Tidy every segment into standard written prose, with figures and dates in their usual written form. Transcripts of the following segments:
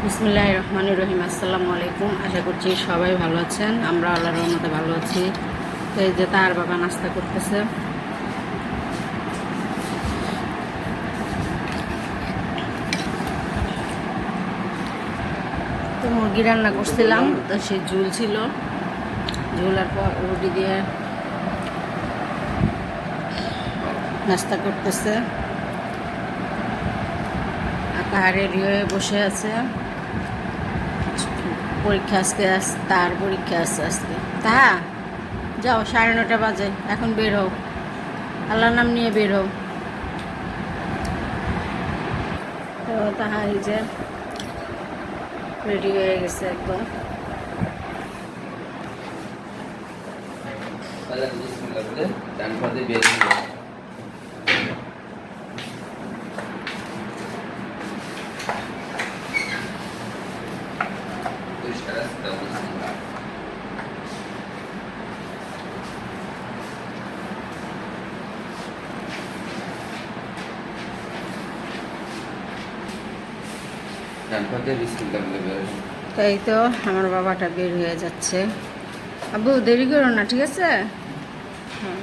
বিসমিল্লাহির রহমানির রহিম। আসসালামু আলাইকুম। আশা করছি সবাই ভালো আছেন। আমরা আল্লাহর রহমতে ভালো আছি। তো এই যে তার বাবা নাস্তা করতেছে। তো মুরগি রান্না করছিলাম, তো সে ঝুল ছিল, ঝুলার পর রুটি দিয়ে নাস্তা করতেছে। আকার রেডি হয়ে বসে আছে। পরীক্ষা আজকে তার পরীক্ষা আছে আজকে। তাহা যাও, 9:30 বাজে, এখন বের হও, আল্লাহর নাম নিয়ে বের হও। তো তাহা এই যে রেডি হয়ে গেছে একদম। তাই তো আমার বাবাটা বের হয়ে যাচ্ছে। আব্বু দেরি করো না, ঠিক আছে? হ্যাঁ,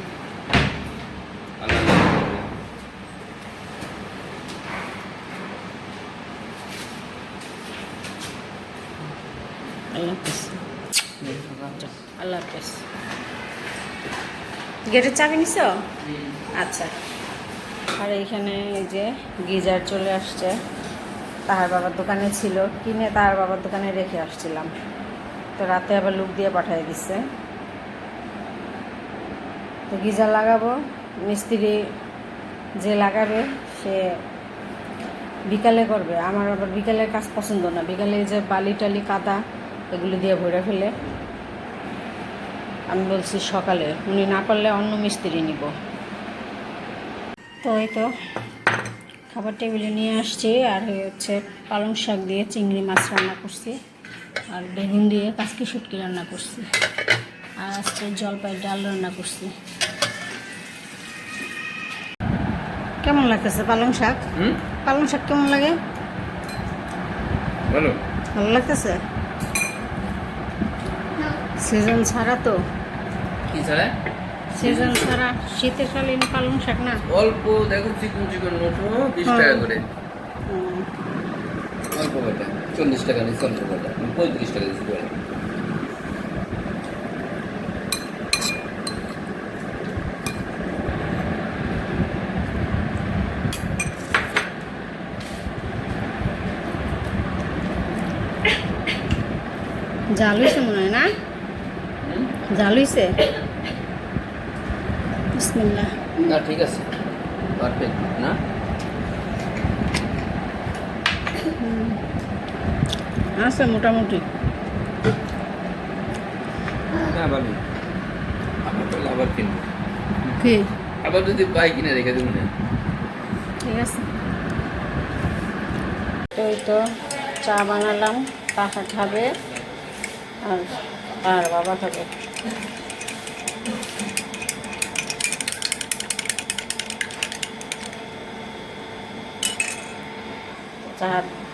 আল্লাহ হাফেজ। আল্লাহ হাফেজ। গেটের চাবি নিছ? আচ্ছা। আর এইখানে এই যে গিজার চলে আসছে। তাহার বাবার দোকানে ছিল, কিনে তাহার বাবার দোকানে রেখে আসছিলাম। তো রাতে আবার লোক দিয়ে পাঠিয়ে দিচ্ছে। তো গিজার লাগাবো, মিস্ত্রি যে লাগাবে সে বিকালে করবে। আমার আবার বিকালের কাজ পছন্দ না। বিকালে যে বালি টালি কাদা এগুলো দিয়ে ভরে ফেলে। আমি বলছি সকালে, উনি না করলে অন্য মিস্ত্রি নিব। তো এই তো খাবার টেবিলে নিয়ে আসছি। আর হচ্ছে পালং শাক দিয়ে চিংড়ি মাছ রান্না করছি, আর বেগুন দিয়ে কাচকি শুটকি রান্না করছি, আর আজকে জলপাই ডাল রান্না করছি। কেমন লাগতেছে পালং শাক? পালং শাক কেমন লাগে? ভালো লাগতেছে। সিজন ছাড়া তো, কি ছাড়া? সিজন ছাড়া শীতের কালীন পালং শাক না, অল্প দেখো, চিকন চিকন নোটো 20 টাকা করে। অল্প কয়টা 40 টাকা নিচ্ছে, অল্প কয়টা 35 টাকা দিচ্ছি করে। জাল হয়েছে মনে হয় না? জাল হয়েছে। বিসমিল্লাহ। না ঠিক আছে, পারফেক্ট না? আছে মোটামুটি। না ভালো, আমার তো আবার কিনবো। কি আবার যদি পাই কিনে রেখে দেবো না। ঠিক আছে। তো এই তো চা বানালাম, পাখা খাবে আর আর বাবা খাবে।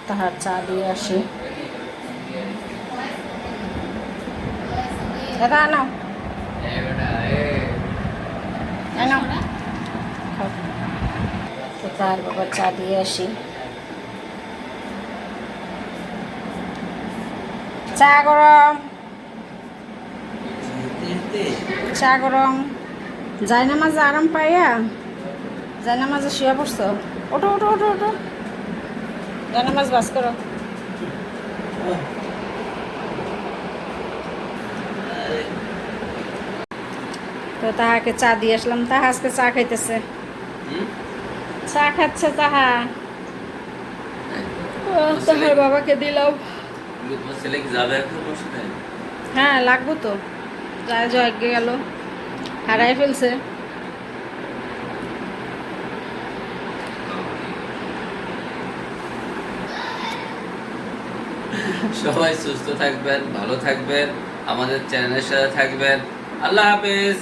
তাহার চা দিয়ে আসি। দাদা নাও, নাও খাও। তো তার বাবা চা দিয়ে আসি। চা গরম, চা গরম। যাই না মাঝে আরাম পাইয়া, যাই না মাঝে শুয়ে পড়ছো। ওঠো ওঠো ওঠো ওঠো, যাই না মাছ বাস করো। তো তাহাকে চা দিয়ে আসলাম। তাহা আজকে চা খাইতেছে, চা খাচ্ছে তাহা। তাহার বাবাকে দিলাম। ছেলে কি যাবে এখন ওর সাথে? হ্যাঁ লাগবো তো, যায় যে আগে গেল, হারাই ফেলছে। সবাই সুস্থ থাকবেন, ভালো থাকবেন, আমাদের চ্যানেলের সাথে থাকবেন। আল্লাহ হাফেজ।